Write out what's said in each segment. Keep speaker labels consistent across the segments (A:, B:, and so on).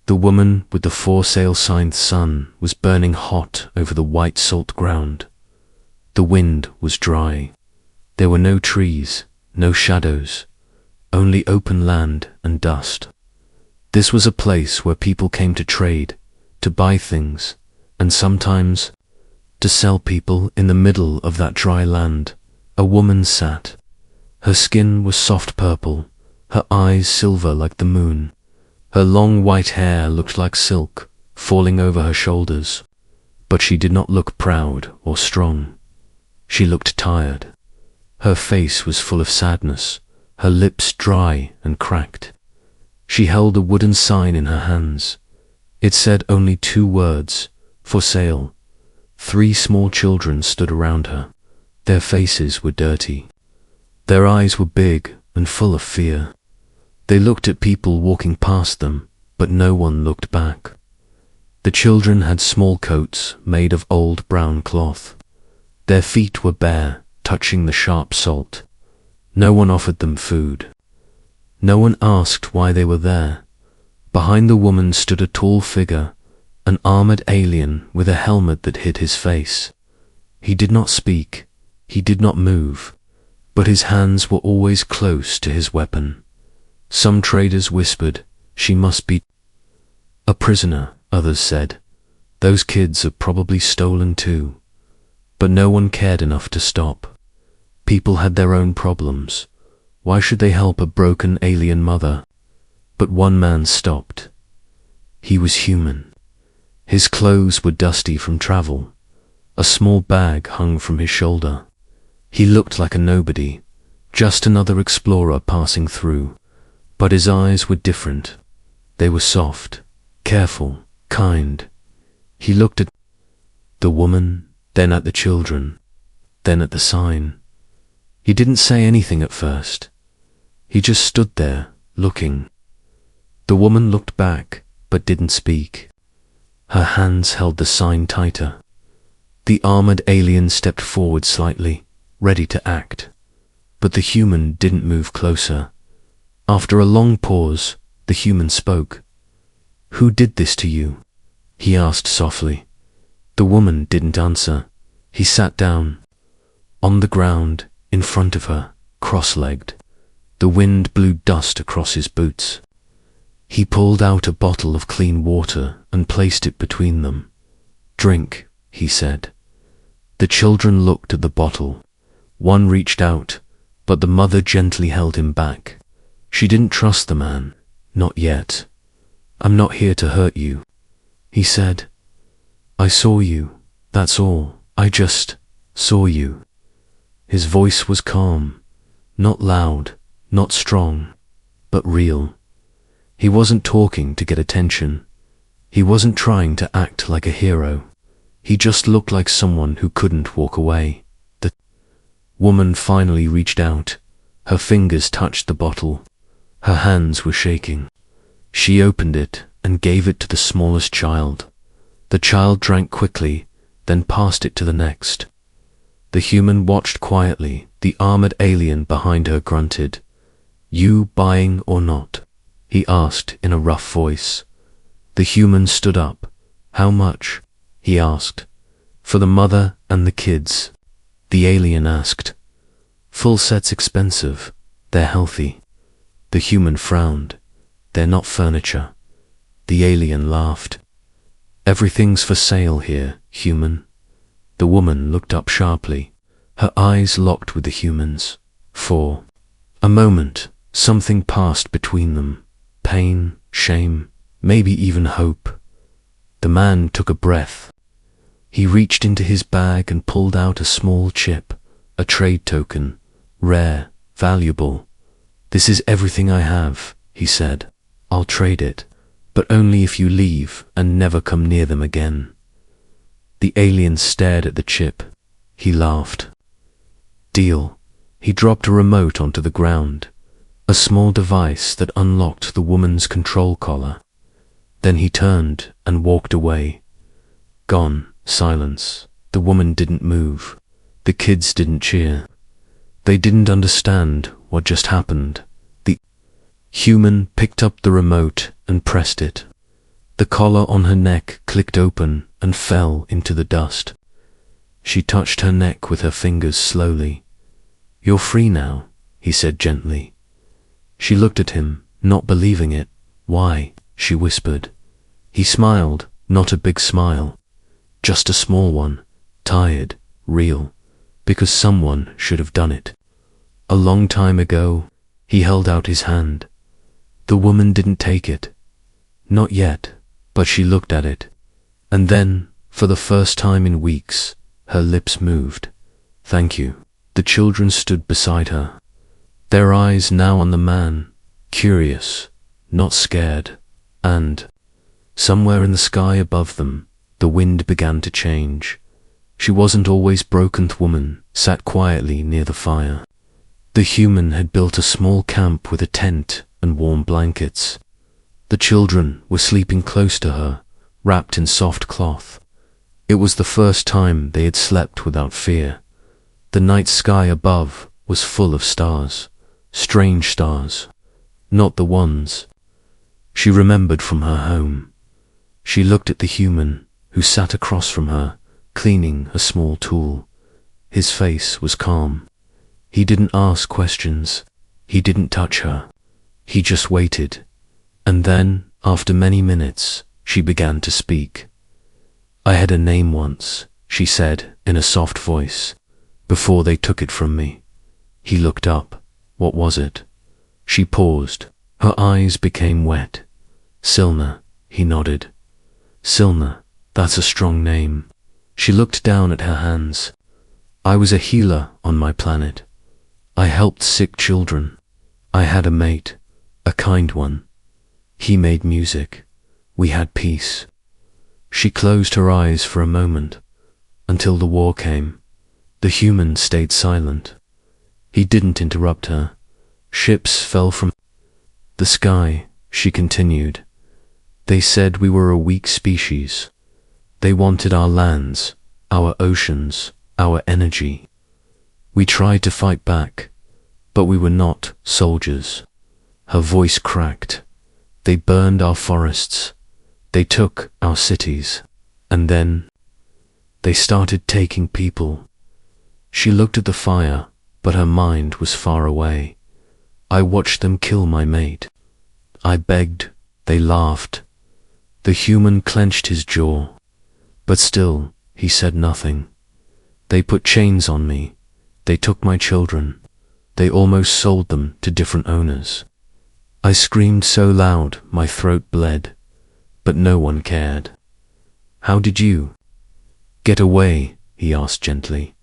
A: The woman with the for-sale-sign sun was burning hot over the white salt ground. The wind was dry. There were no trees, no shadows, only open land and dust. This was a place where people came to trade, to buy things, and sometimes to sell people. In the middle of that dry land, a woman sat. Her skin was soft purple, her eyes silver like the moon. Her long white hair looked like silk, falling over her shoulders. But she did not look proud or strong. She looked tired. Her face was full of sadness, her lips dry and cracked. She held a wooden sign in her hands. It said only 2 words, "For sale." 3 small children stood around her. Their faces were dirty. Their eyes were big and full of fear. They looked at people walking past them, but no one looked back. The children had small coats made of old brown cloth. Their feet were bare, touching the sharp salt. No one offered them food. No one asked why they were there. Behind the woman stood a tall figure, an armored alien with a helmet that hid his face. He did not speak, he did not move, but his hands were always close to his weapon. Some traders whispered, "She must be a prisoner," others said. "Those kids are probably stolen too." But no one cared enough to stop. People had their own problems. Why should they help a broken alien mother? But one man stopped. He was human. His clothes were dusty from travel. A small bag hung from his shoulder. He looked like a nobody, just another explorer passing through. But his eyes were different. They were soft, careful, kind. He looked at the woman, then at the children, then at the sign. He didn't say anything at first. He just stood there, looking. The woman looked back, but didn't speak. Her hands held the sign tighter. The armored alien stepped forward slightly, ready to act. But the human didn't move closer. After a long pause, the human spoke. "Who did this to you?" he asked softly. The woman didn't answer. He sat down. On the ground, in front of her, cross-legged. The wind blew dust across his boots. He pulled out a bottle of clean water and placed it between them. "Drink," he said. The children looked at the bottle. One reached out, but the mother gently held him back. She didn't trust the man, not yet. "I'm not here to hurt you," he said. "I saw you, that's all. I just saw you." His voice was calm, not loud, not strong, but real. He wasn't talking to get attention. He wasn't trying to act like a hero. He just looked like someone who couldn't walk away. The woman finally reached out. Her fingers touched the bottle. Her hands were shaking. She opened it and gave it to the smallest child. The child drank quickly, then passed it to the next. The human watched quietly. The armored alien behind her grunted. "You buying or not?" he asked in a rough voice. The human stood up. "How much?" he asked. "For the mother and the kids?" The alien asked. "Full set's expensive. They're healthy." The human frowned. "They're not furniture." The alien laughed. "Everything's for sale here, human." The woman looked up sharply. Her eyes locked with the human's. For a moment, something passed between them. Pain, shame, maybe even hope. The man took a breath. He reached into his bag and pulled out a small chip, a trade token, rare, valuable. "This is everything I have," he said. "I'll trade it, but only if you leave and never come near them again." The alien stared at the chip. He laughed. "Deal." He dropped a remote onto the ground, a small device that unlocked the woman's control collar. Then he turned and walked away. Gone, silence. The woman didn't move. The kids didn't cheer. They didn't understand what just happened. The human picked up the remote and pressed it. The collar on her neck clicked open and fell into the dust. She touched her neck with her fingers slowly. "You're free now," he said gently. She looked at him, not believing it. "Why?" she whispered. He smiled, not a big smile, just a small one, tired, real, because someone should have done it. A long time ago. He held out his hand. The woman didn't take it. Not yet, but she looked at it. And then, for the first time in weeks, her lips moved. "Thank you." The children stood beside her, their eyes now on the man, curious, not scared. And, somewhere in the sky above them, the wind began to change. She wasn't always broken. The woman sat quietly near the fire. The human had built a small camp with a tent and warm blankets. The children were sleeping close to her, wrapped in soft cloth. It was the first time they had slept without fear. The night sky above was full of stars, strange stars, not the ones she remembered from her home. She looked at the human who sat across from her, cleaning a small tool. His face was calm. He didn't ask questions. He didn't touch her. He just waited. And then, after many minutes, she began to speak. "I had a name once," she said in a soft voice, "before they took it from me." He looked up. "What was it?" She paused. Her eyes became wet. "Silna," he nodded. "Silna, that's a strong name." She looked down at her hands. "I was a healer on my planet. I helped sick children. I had a mate, a kind one. He made music. We had peace." She closed her eyes for a moment, until the war came. The human stayed silent. He didn't interrupt her. "Ships fell from the sky," she continued. "They said we were a weak species. They wanted our lands, our oceans, our energy. We tried to fight back, but we were not soldiers." Her voice cracked. "They burned our forests. They took our cities. And then they started taking people." She looked at the fire, but her mind was far away. "I watched them kill my mate. I begged. They laughed." The human clenched his jaw. But still, he said nothing. "They put chains on me. They took my children. They almost sold them to different owners." I screamed so loud my throat bled, but no one cared. "How did you get away?" he asked gently.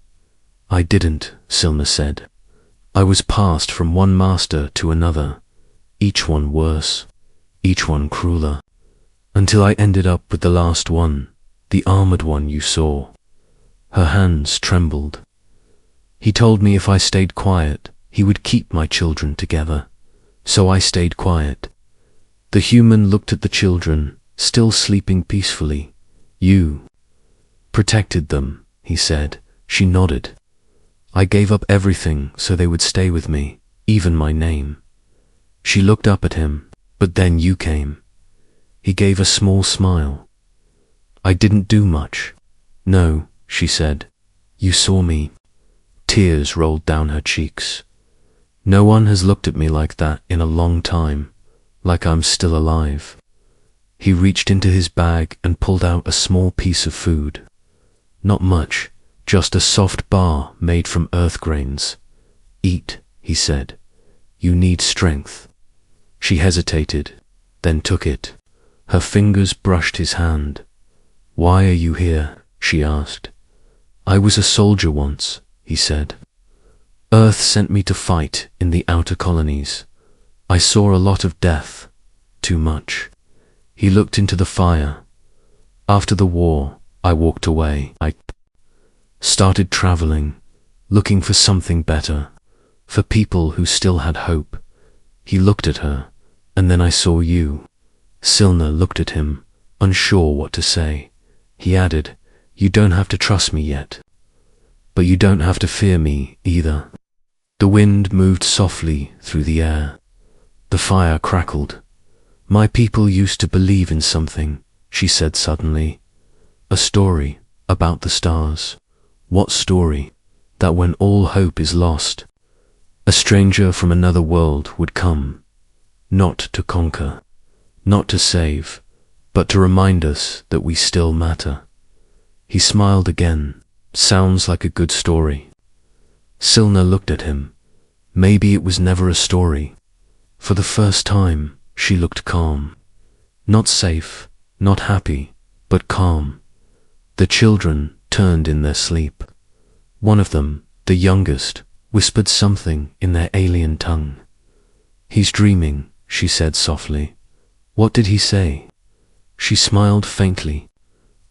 A: "I didn't," Silna said. "I was passed from one master to another, each one worse, each one crueler, until I ended up with the last one, the armored one you saw." Her hands trembled. "He told me if I stayed quiet, he would keep my children together. So I stayed quiet." The human looked at the children, still sleeping peacefully. "You protected them," he said. She nodded. "I gave up everything so they would stay with me, even my name." She looked up at him. "But then you came." He gave a small smile. "I didn't do much." "No," she said. "You saw me." Tears rolled down her cheeks. "No one has looked at me like that in a long time, like I'm still alive." He reached into his bag and pulled out a small piece of food. Not much, just a soft bar made from earth grains. "Eat," he said. "You need strength." She hesitated, then took it. Her fingers brushed his hand. "Why are you here?" she asked. "I was a soldier once," he said. "Earth sent me to fight in the outer colonies. I saw a lot of death, too much." He looked into the fire. "After the war, I walked away. I started traveling, looking for something better, for people who still had hope." He looked at her, and then I saw you. Silna looked at him, unsure what to say. He added, "You don't have to trust me yet, but you don't have to fear me either." The wind moved softly through the air. The fire crackled. My people used to believe in something, she said suddenly. A story about the stars. What story? That when all hope is lost, a stranger from another world would come, not to conquer, not to save, but to remind us that we still matter. He smiled again. Sounds like a good story. Silna looked at him. Maybe it was never a story. For the first time, she looked calm. Not safe, not happy, but calm. The children turned in their sleep. One of them, the youngest, whispered something in their alien tongue. He's dreaming, she said softly. What did he say? She smiled faintly.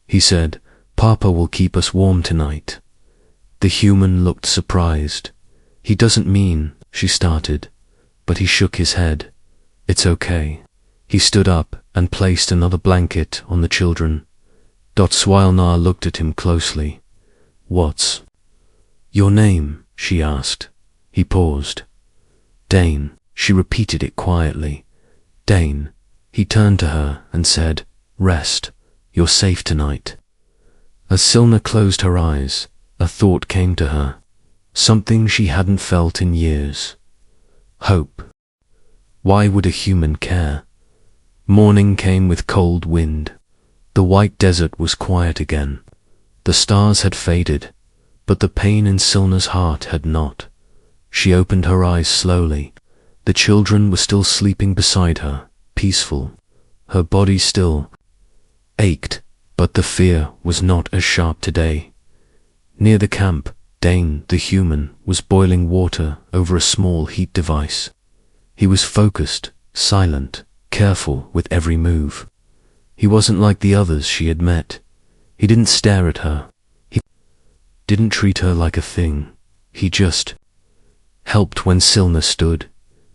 A: He said, Papa will keep us warm tonight. The human looked surprised. He doesn't mean, she started, but he shook his head. It's okay. He stood up and placed another blanket on the children. Swilnar looked at him closely. What's your name? She asked. He paused. Dane. She repeated it quietly. Dane. He turned to her and said, Rest. You're safe tonight. As Silna closed her eyes, a thought came to her. Something she hadn't felt in years. Hope. Why would a human care? Morning came with cold wind. The white desert was quiet again. The stars had faded, but the pain in Silna's heart had not. She opened her eyes slowly. The children were still sleeping beside her, peaceful. Her body still ached, but the fear was not as sharp today. Near the camp, Dane, the human, was boiling water over a small heat device. He was focused, silent, careful with every move. He wasn't like the others she had met. He didn't stare at her. He didn't treat her like a thing. He just helped when Silna stood.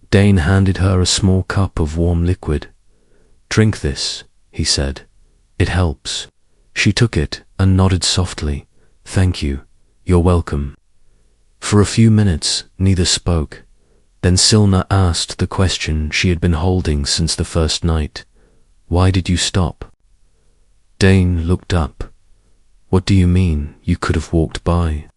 A: Dane handed her a small cup of warm liquid. Drink this, he said. It helps. She took it and nodded softly. Thank you. You're welcome. For a few minutes, neither spoke. Then Silna asked the question she had been holding since the first night. Why did you stop? Dane looked up. What do you mean? You could have walked by,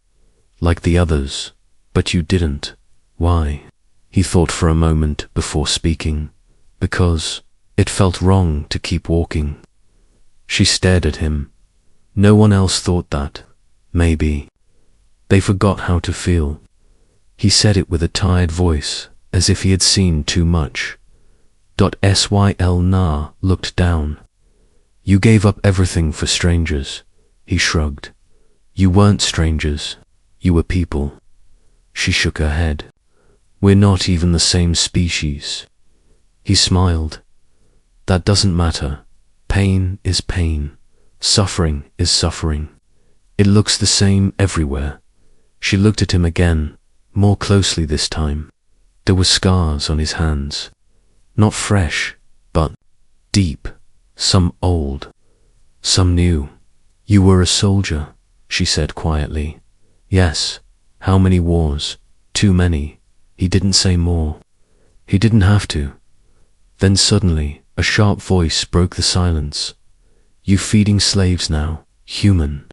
A: like the others, but you didn't. Why? He thought for a moment before speaking. Because it felt wrong to keep walking. She stared at him. No one else thought that. Maybe they forgot how to feel. He said it with a tired voice, as if he had seen too much. Syl looked down. You gave up everything for strangers. He shrugged. You weren't strangers. You were people. She shook her head. We're not even the same species. He smiled. That doesn't matter. Pain is pain. Suffering is suffering. It looks the same everywhere. She looked at him again, more closely this time. There were scars on his hands. Not fresh, but deep. Some old, some new. You were a soldier, she said quietly. Yes. How many wars? Too many. He didn't say more. He didn't have to. Then suddenly, a sharp voice broke the silence. You feeding slaves now, human.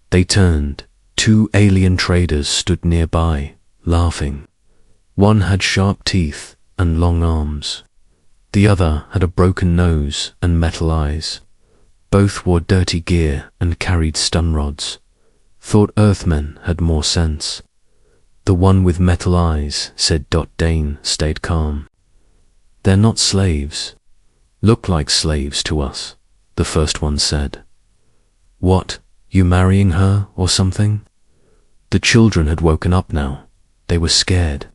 A: They turned. 2 alien traders stood nearby, laughing. One had sharp teeth and long arms. The other had a broken nose and metal eyes. Both wore dirty gear and carried stun rods. Thought Earthmen had more sense. The one with metal eyes, said. Dane stayed calm. They're not slaves. Look like slaves to us, the first one said. What, you marrying her or something? The children had woken up now. They were scared.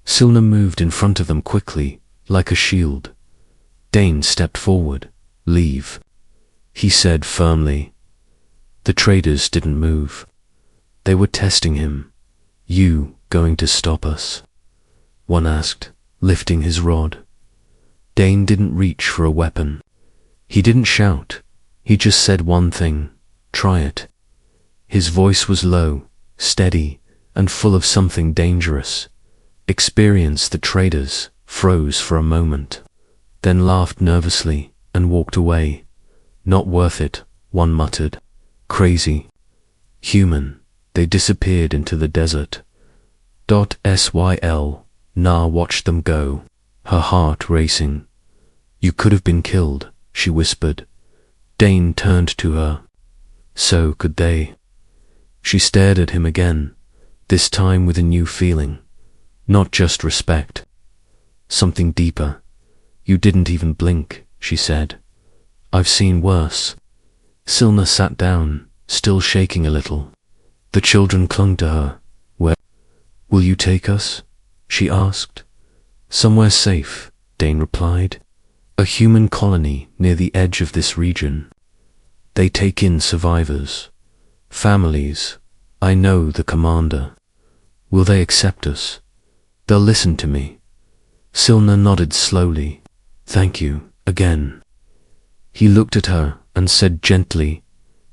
A: Silna moved in front of them quickly, like a shield. Dane stepped forward. Leave, he said firmly. The traders didn't move. They were testing him. You going to stop us? One asked, lifting his rod. Dane didn't reach for a weapon. He didn't shout. He just said one thing. Try it. His voice was low, steady, and full of something dangerous. Experience. The traders froze for a moment. then laughed nervously and walked away. Not worth it, one muttered. Crazy. Human. They disappeared into the desert. Syl. Na watched them go, her heart racing. You could have been killed, she whispered. Dane turned to her. So could they. She stared at him again, this time with a new feeling. Not just respect. Something deeper. You didn't even blink, she said. I've seen worse. Silna sat down, still shaking a little. The children clung to her. Where will you take us? She asked. Somewhere safe, Dane replied. A human colony near the edge of this region. They take in survivors. Families. I know the commander. Will they accept us? They'll listen to me. Silna nodded slowly. Thank you, again. He looked at her and said gently,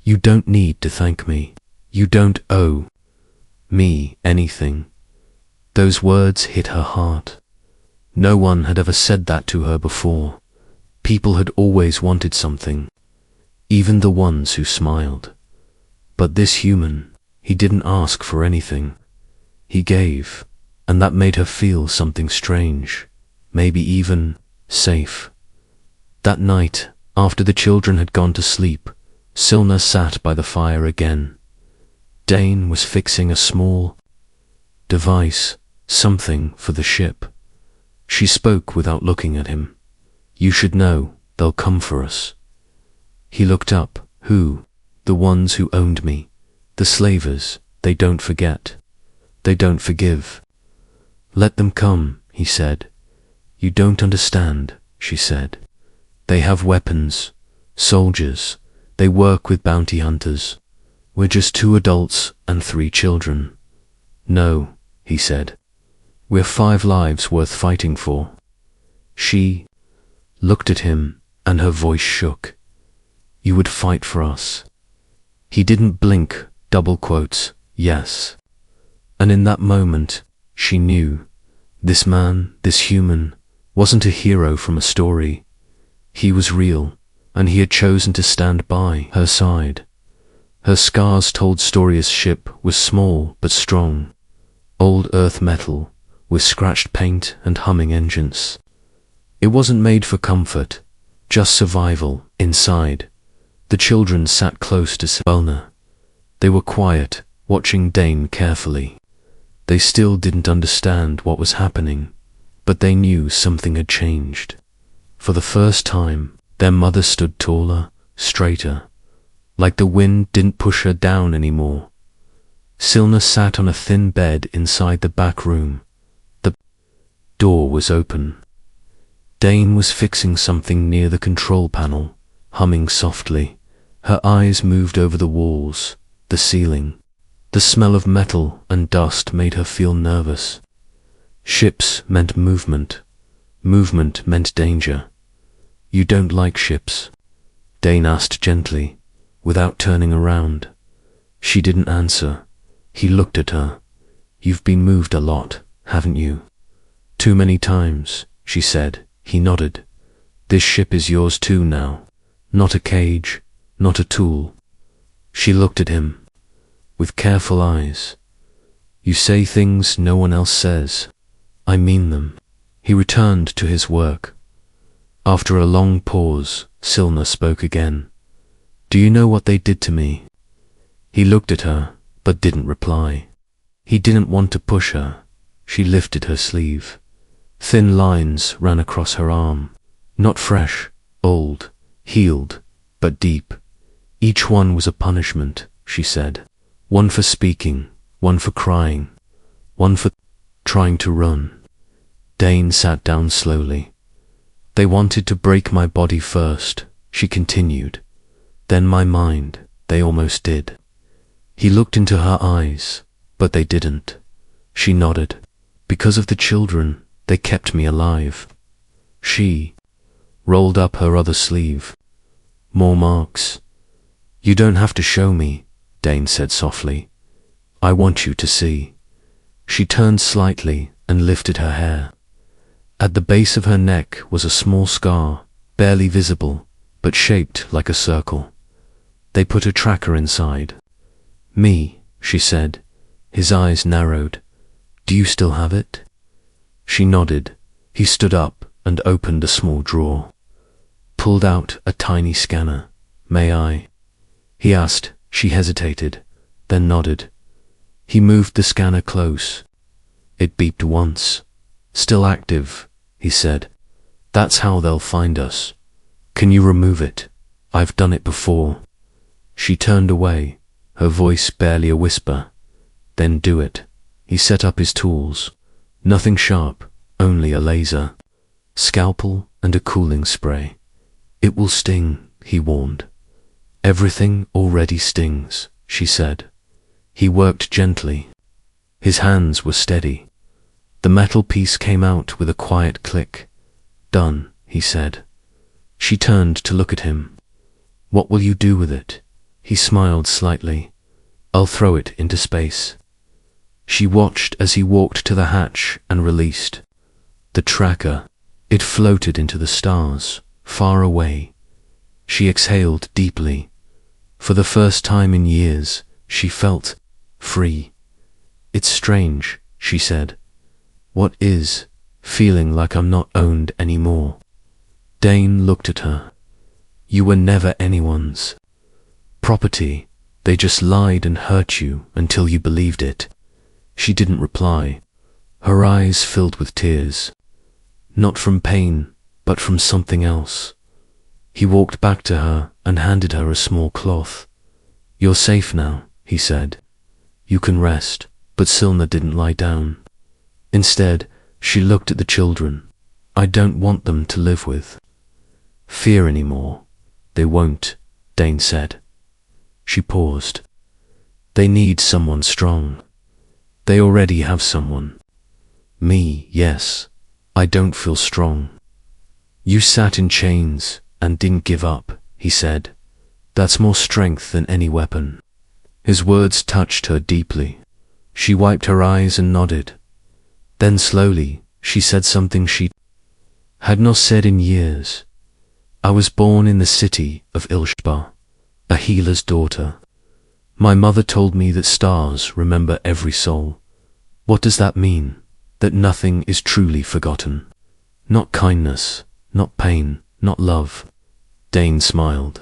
A: You don't need to thank me. You don't owe me anything. Those words hit her heart. No one had ever said that to her before. People had always wanted something, even the ones who smiled. But this human, he didn't ask for anything. He gave, and that made her feel something strange, maybe even safe. That night, after the children had gone to sleep, Silna sat by the fire again. Dane was fixing a small device, something for the ship. She spoke without looking at him. You should know, they'll come for us. He looked up. Who? The ones who owned me. The slavers. They don't forget. They don't forgive. Let them come, he said. You don't understand, she said. They have weapons. Soldiers. They work with bounty hunters. We're just 2 adults and 3 children. No, he said. We're 5 lives worth fighting for. She looked at him, and her voice shook. You would fight for us. He didn't blink, double quotes, yes. And in that moment, she knew, this man, this human, wasn't a hero from a story. He was real, and he had chosen to stand by her side. Her scars told Storia's ship was small but strong. Old earth metal, with scratched paint and humming engines. It wasn't made for comfort, just survival inside. The children sat close to Silna. They were quiet, watching Dane carefully. They still didn't understand what was happening, but they knew something had changed. For the first time, their mother stood taller, straighter, like the wind didn't push her down anymore. Silna sat on a thin bed inside the back room. The door was open. Dane was fixing something near the control panel, humming softly. Her eyes moved over the walls, the ceiling. The smell of metal and dust made her feel nervous. Ships meant movement. Movement meant danger. You don't like ships? Dane asked gently, without turning around. She didn't answer. He looked at her. You've been moved a lot, haven't you? Too many times, she said. He nodded. This ship is yours too now. Not a cage, not a tool. She looked at him, with careful eyes. You say things no one else says. I mean them. He returned to his work. After a long pause, Silna spoke again. Do you know what they did to me? He looked at her, but didn't reply. He didn't want to push her. She lifted her sleeve. Thin lines ran across her arm. Not fresh, old, healed, but deep. Each one was a punishment, she said. One for speaking, one for crying, one for trying to run. Dane sat down slowly. They wanted to break my body first, she continued. Then my mind, they almost did. He looked into her eyes, but they didn't. She nodded. Because of the children, they kept me alive. She rolled up her other sleeve. More marks. You don't have to show me, Dane said softly. I want you to see. She turned slightly and lifted her hair. At the base of her neck was a small scar, barely visible, but shaped like a circle. They put a tracker inside. "Me," she said. His eyes narrowed. "Do you still have it?" She nodded. He stood up and opened a small drawer. Pulled out a tiny scanner. "May I?" he asked. She hesitated, then nodded. He moved the scanner close. It beeped once. "Still active," he said. "That's how they'll find us. Can you remove it? I've done it before." She turned away, her voice barely a whisper. "Then do it." He set up his tools. Nothing sharp, only a laser, scalpel and a cooling spray. "It will sting," he warned. "Everything already stings," she said. He worked gently. His hands were steady. The metal piece came out with a quiet click. "Done," he said. She turned to look at him. "What will you do with it?" He smiled slightly. "I'll throw it into space." She watched as he walked to the hatch and released. The tracker, it floated into the stars, far away. She exhaled deeply. For the first time in years, she felt free. "It's strange," she said. "What is? Feeling like I'm not owned anymore." Dane looked at her. "You were never anyone's property. They just lied and hurt you until you believed it." She didn't reply. Her eyes filled with tears. Not from pain, but from something else. He walked back to her and handed her a small cloth. "You're safe now," he said. "You can rest." But Silna didn't lie down. Instead, she looked at the children. "I don't want them to live with fear anymore." "They won't," Dane said. She paused. "They need someone strong. They already have someone. Me, yes. I don't feel strong." "You sat in chains and didn't give up," he said. "That's more strength than any weapon." His words touched her deeply. She wiped her eyes and nodded. Then slowly, she said something she had not said in years. "I was born in the city of Ilshba, a healer's daughter. My mother told me that stars remember every soul. What does that mean? That nothing is truly forgotten. Not kindness, not pain, not love." Dane smiled.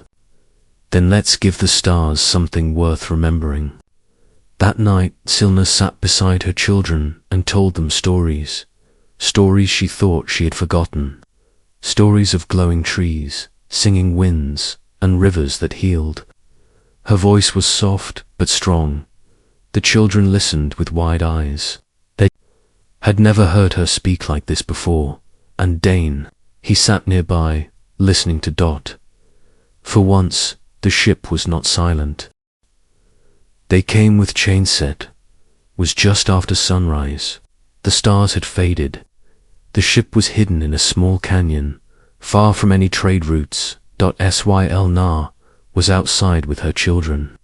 A: "Then let's give the stars something worth remembering." That night, Silna sat beside her children and told them stories. Stories she thought she had forgotten. Stories of glowing trees, singing winds, and rivers that healed. Her voice was soft but strong. The children listened with wide eyes. They had never heard her speak like this before, and Dane, he sat nearby, listening to Dot. For once, the ship was not silent. They came with chainset. It was just after sunrise. The stars had faded. The ship was hidden in a small canyon, far from any trade routes. Syl was outside with her children.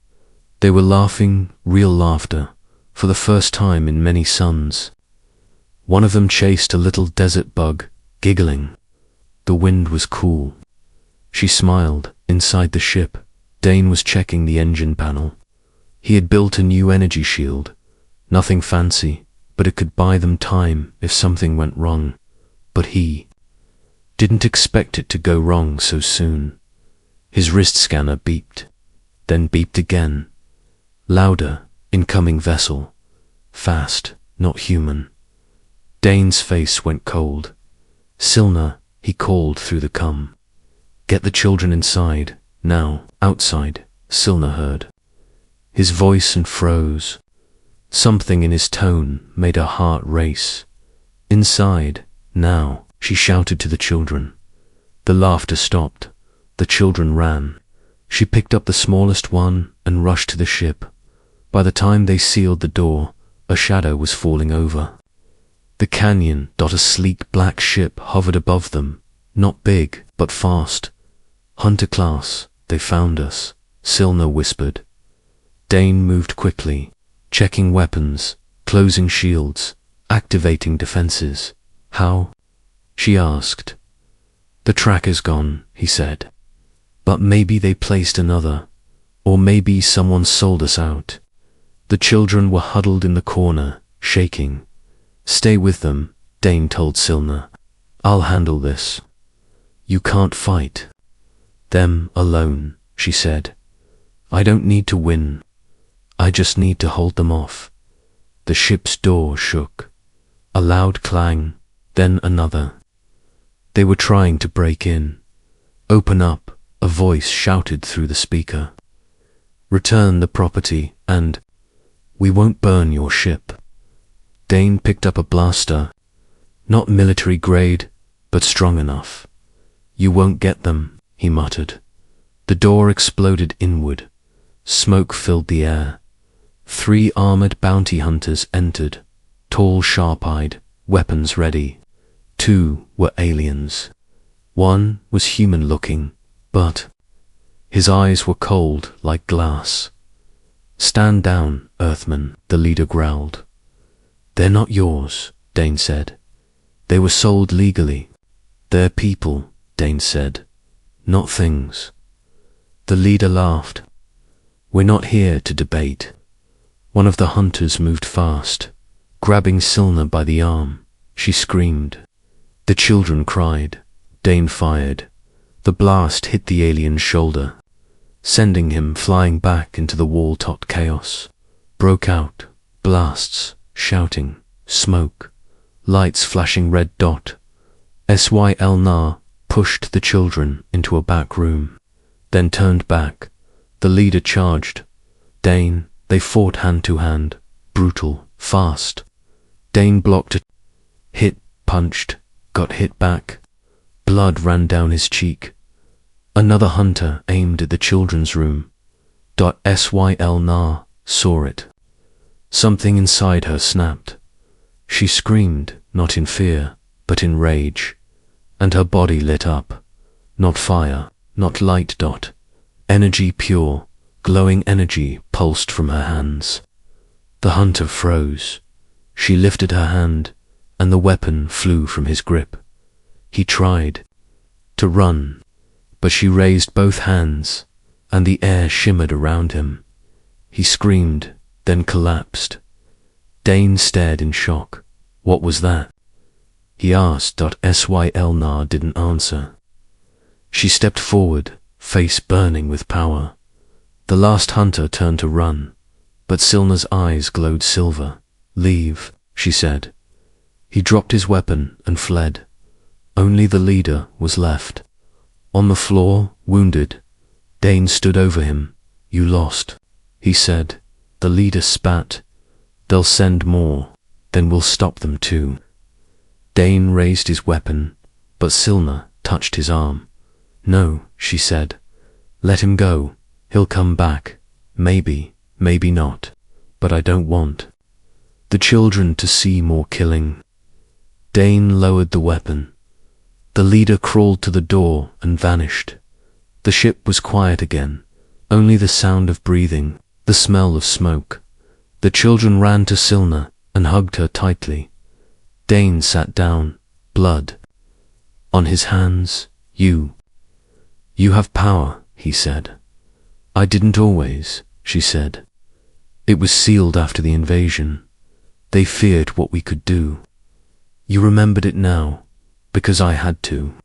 A: They were laughing, real laughter, for the first time in many suns. One of them chased a little desert bug, giggling. The wind was cool. She smiled. Inside the ship, Dane was checking the engine panel. He had built a new energy shield. Nothing fancy, but it could buy them time if something went wrong. But he didn't expect it to go wrong so soon. His wrist scanner beeped, then beeped again. Louder, incoming vessel. Fast, not human. Dane's face went cold. "Silna," he called through the cum. "Get the children inside, now." Outside, Silna heard his voice and froze. Something in his tone made her heart race. "Inside, now," she shouted to the children. The laughter stopped. The children ran. She picked up the smallest one and rushed to the ship. By the time they sealed the door, a shadow was falling over. The canyon. A sleek black ship hovered above them, not big, but fast. "Hunter class, they found us," Silna whispered. Dane moved quickly, checking weapons, closing shields, activating defenses. "How?" she asked. The track is gone, he said. But maybe they placed another, or maybe someone sold us out. The children were huddled in the corner, shaking. Stay with them, Dane told Silna. I'll handle this. You can't fight them alone, she said. I don't need to win. I just need to hold them off. The ship's door shook. A loud clang, then another. They were trying to break in. Open up, a voice shouted through the speaker. Return the property and we won't burn your ship. Dane picked up a blaster. Not military grade, but strong enough. You won't get them, he muttered. The door exploded inward. Smoke filled the air. 3 armored bounty hunters entered, tall, sharp-eyed, weapons ready. 2 were aliens. 1 was human-looking, but his eyes were cold like glass. Stand down, Earthman, the leader growled. They're not yours, Dane said. They were sold legally. They're people, Dane said, not things. The leader laughed. We're not here to debate. One of the hunters moved fast, grabbing Silna by the arm. She screamed. The children cried. Dane fired. The blast hit the alien's shoulder, sending him flying back into the wall-topped chaos. Broke out, blasts, shouting, smoke, lights flashing red dot. Syl pushed the children into a back room, then turned back. The leader charged. Dane, they fought hand to hand, brutal, fast. Dane blocked it, hit, punched, got hit back. Blood ran down his cheek. Another hunter aimed at the children's room. Syl saw it. Something inside her snapped. She screamed, not in fear, but in rage, and her body lit up. Not fire, not light. Energy pure, glowing energy pulsed from her hands. The hunter froze. She lifted her hand, and the weapon flew from his grip. He tried to run, but she raised both hands, and the air shimmered around him. He screamed, then collapsed. Dane stared in shock. What was that? He asked. Syl didn't answer. She stepped forward, face burning with power. The last hunter turned to run, but Silna's eyes glowed silver. Leave, she said. He dropped his weapon and fled. Only the leader was left. On the floor, wounded, Dane stood over him. You lost, he said. The leader spat. They'll send more, then we'll stop them too. Dane raised his weapon, but Silna touched his arm. No, she said. Let him go. He'll come back. Maybe, maybe not. But I don't want the children to see more killing. Dane lowered the weapon. The leader crawled to the door and vanished. The ship was quiet again, only the sound of breathing, the smell of smoke. The children ran to Silna and hugged her tightly. Dane sat down, blood on his hands. You have power, he said. I didn't always, she said. It was sealed after the invasion. They feared what we could do. You remembered it now, because I had to.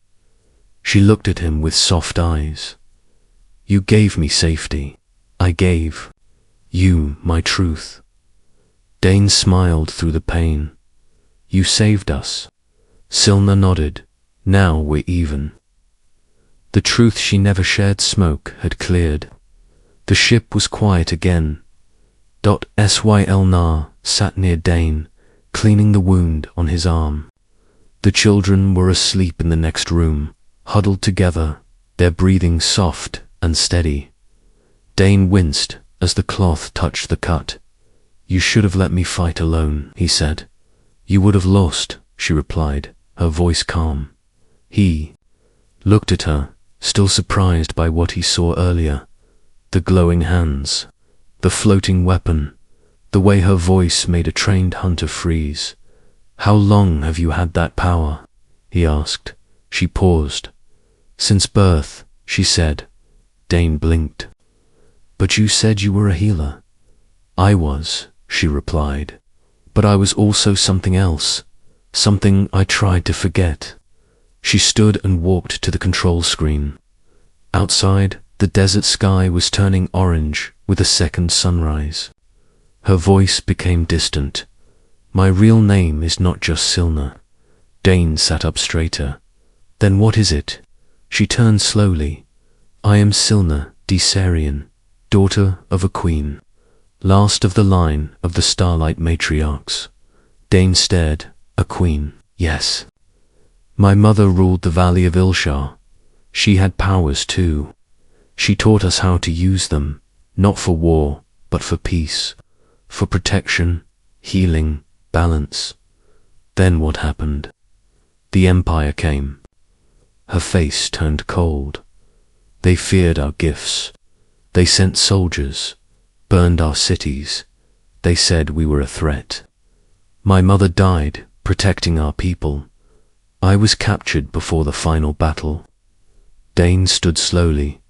A: She looked at him with soft eyes. You gave me safety. I gave you my truth. Dane smiled through the pain. You saved us. Silna nodded. Now we're even. The truth she never shared smoke had cleared. The ship was quiet again. Syl sat near Dane, cleaning the wound on his arm. The children were asleep in the next room, huddled together, their breathing soft and steady. Dane winced as the cloth touched the cut. You should have let me fight alone, he said. You would have lost, she replied, her voice calm. He looked at her, still surprised by what he saw earlier. The glowing hands, the floating weapon, the way her voice made a trained hunter freeze. How long have you had that power? he asked. She paused. Since birth, she said. Dane blinked. But you said you were a healer. I was, she replied. But I was also something else, something I tried to forget. She stood and walked to the control screen. Outside, the desert sky was turning orange with a second sunrise. Her voice became distant. My real name is not just Silna. Dane sat up straighter. Then what is it? She turned slowly. I am Silna Desarian, daughter of a queen, last of the line of the Starlight matriarchs. Dane stared. A queen, yes. My mother ruled the valley of Ilshar. She had powers too. She taught us how to use them, not for war, but for peace, for protection, healing, balance. Then what happened? The Empire came. Her face turned cold. They feared our gifts. They sent soldiers, burned our cities. They said we were a threat. My mother died protecting our people. I was captured before the final battle. Dane stood slowly.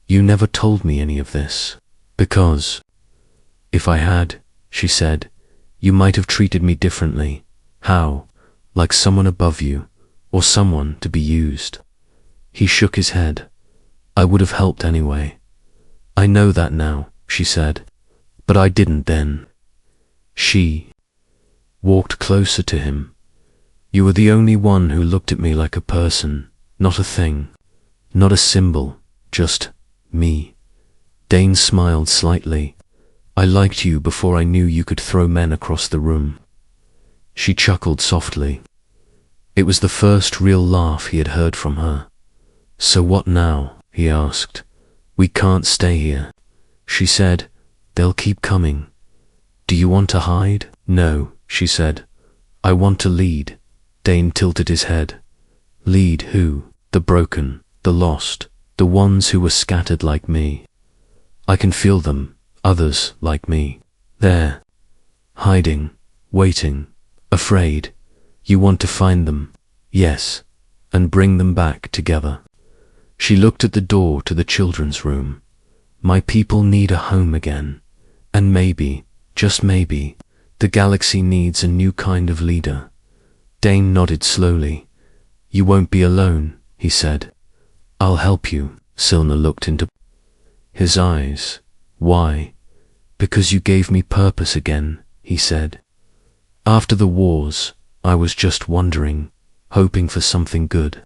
A: You never told me any of this. Because, if I had, she said, you might have treated me differently. How? Like someone above you, or someone to be used. He shook his head. I would have helped anyway. I know that now, she said, but I didn't then. She walked closer to him. You were the only one who looked at me like a person, not a thing, not a symbol, just me. Dane smiled slightly. I liked you before I knew you could throw men across the room. She chuckled softly. It was the first real laugh he had heard from her. So what now? He asked. We can't stay here. She said, they'll keep coming. Do you want to hide? No, she said. I want to lead. Dane tilted his head. Lead who? The broken, the lost, the ones who were scattered like me. I can feel them, others like me. There, hiding, waiting, afraid. You want to find them, yes, and bring them back together. She looked at the door to the children's room. My people need a home again, and maybe, just maybe, the galaxy needs a new kind of leader. Dane nodded slowly. You won't be alone, he said. I'll help you. Silna looked into his eyes. Why? Because you gave me purpose again, he said. After the wars, I was just wondering, hoping for something good.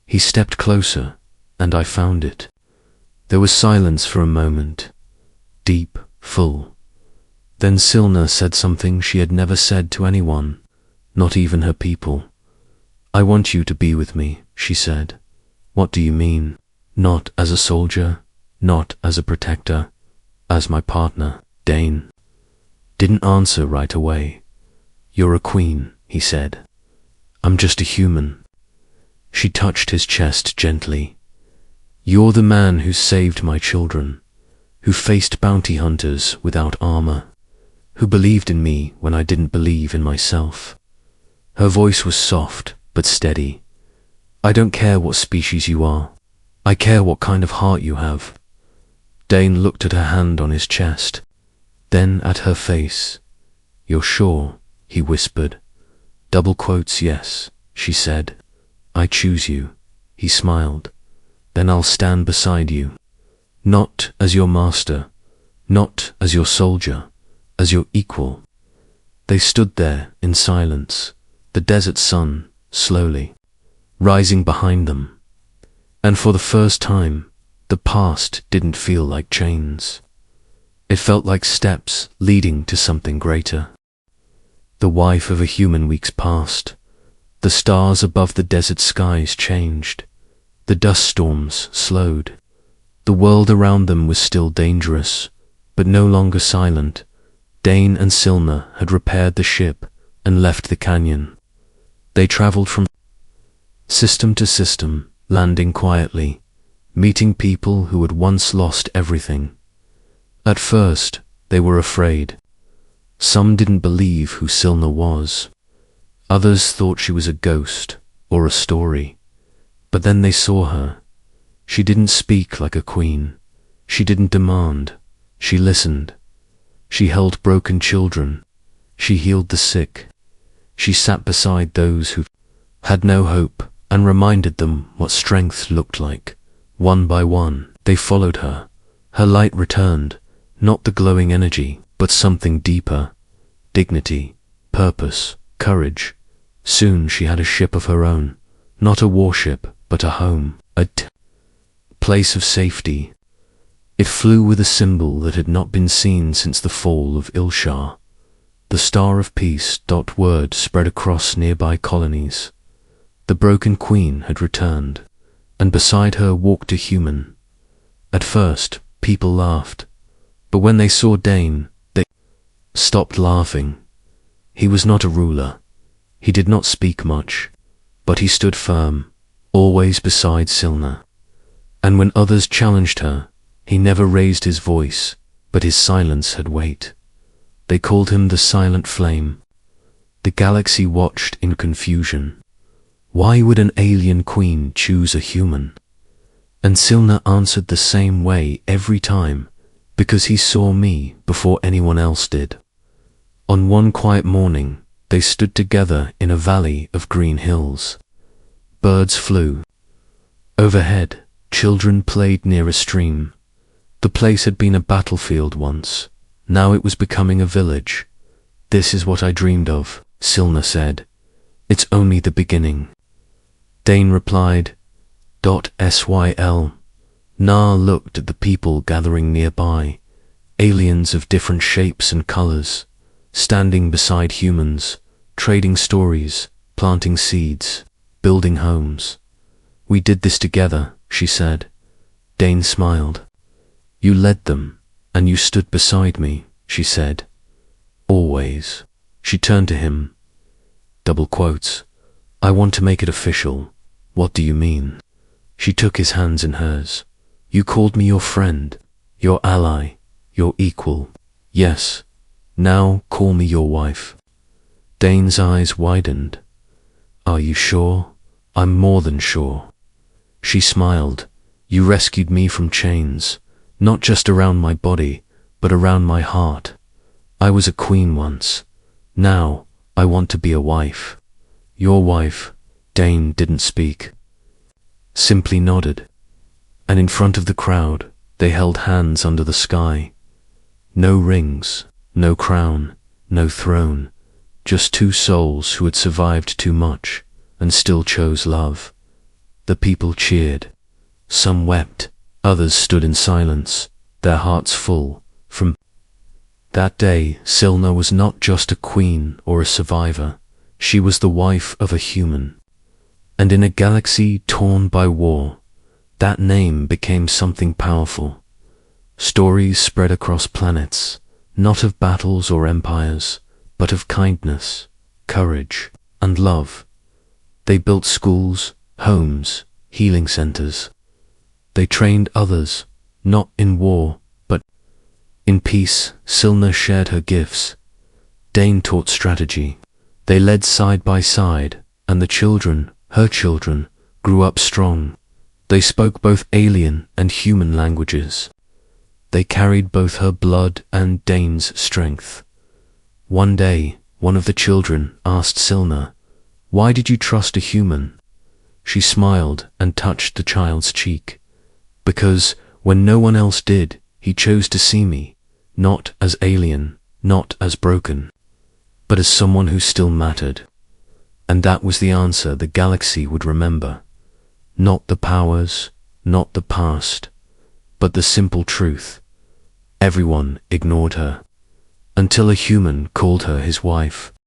A: He stepped closer, and I found it. There was silence for a moment, deep, full. Then Silna said something she had never said to anyone, not even her people. I want you to be with me, she said. What do you mean? Not as a soldier, not as a protector, as my partner. Dane didn't answer right away. You're a queen, he said. I'm just a human. She touched his chest gently. You're the man who saved my children, who faced bounty hunters without armor, who believed in me when I didn't believe in myself. Her voice was soft but steady. I don't care what species you are. I care what kind of heart you have. Dane looked at her hand on his chest, then at her face. You're sure? He whispered. Double quotes, yes, she said. I choose you. He smiled. Then I'll stand beside you. Not as your master, not as your soldier, as your equal. They stood there in silence, the desert sun, slowly, rising behind them. And for the first time, the past didn't feel like chains. It felt like steps leading to something greater. The wife of a human weeks passed. The stars above the desert skies changed. The dust storms slowed. The world around them was still dangerous, but no longer silent. Dane and Silna had repaired the ship and left the canyon. They traveled from system to system, landing quietly, meeting people who had once lost everything. At first, they were afraid. Some didn't believe who Silna was. Others thought she was a ghost, or a story. But then they saw her. She didn't speak like a queen. She didn't demand. She listened. She held broken children. She healed the sick. She sat beside those who had no hope and reminded them what strength looked like. One by one, they followed her. Her light returned, not the glowing energy, but something deeper. Dignity, purpose, courage. Soon she had a ship of her own, not a warship, but a home, a place of safety. It flew with a symbol that had not been seen since the fall of Ilshar. The Star of Peace. Word spread across nearby colonies. The broken queen had returned, and beside her walked a human. At first, people laughed, but when they saw Dane, they stopped laughing. He was not a ruler. He did not speak much, but he stood firm, always beside Silna. And when others challenged her, he never raised his voice, but his silence had weight. They called him the Silent Flame. The galaxy watched in confusion. Why would an alien queen choose a human? And Silna answered the same way every time, because he saw me before anyone else did. On one quiet morning, they stood together in a valley of green hills. Birds flew. Overhead, children played near a stream. The place had been a battlefield once. Now it was becoming a village. This is what I dreamed of, Silna said. It's only the beginning. Dane replied, "Syl." Na looked at the people gathering nearby, aliens of different shapes and colors, standing beside humans, trading stories, planting seeds, building homes. We did this together, she said. Dane smiled. You led them, and you stood beside me, she said. Always. She turned to him. Double quotes. I want to make it official. What do you mean? She took his hands in hers. You called me your friend, your ally, your equal. Yes. Now call me your wife. Dane's eyes widened. Are you sure? I'm more than sure. She smiled. You rescued me from chains, not just around my body, but around my heart. I was a queen once. Now I want to be a wife. Your wife. Dane didn't speak. Simply nodded. And in front of the crowd, they held hands under the sky. No rings, no crown, no throne, just two souls who had survived too much and still chose love. The people cheered. Some wept, others stood in silence, their hearts full. From that day, Silna was not just a queen or a survivor. She was the wife of a human. And in a galaxy torn by war, that name became something powerful. Stories spread across planets, not of battles or empires, but of kindness, courage, and love. They built schools, homes, healing centers. They trained others, not in war, but in peace. Silna shared her gifts. Dane taught strategy. They led side by side, and the children, her children, grew up strong. They spoke both alien and human languages. They carried both her blood and Dane's strength. One day, one of the children asked Silna, "Why did you trust a human?" She smiled and touched the child's cheek. Because when no one else did, he chose to see me, not as alien, not as broken, but as someone who still mattered. And that was the answer the galaxy would remember. Not the powers, not the past, but the simple truth. Everyone ignored her, until a human called her his wife.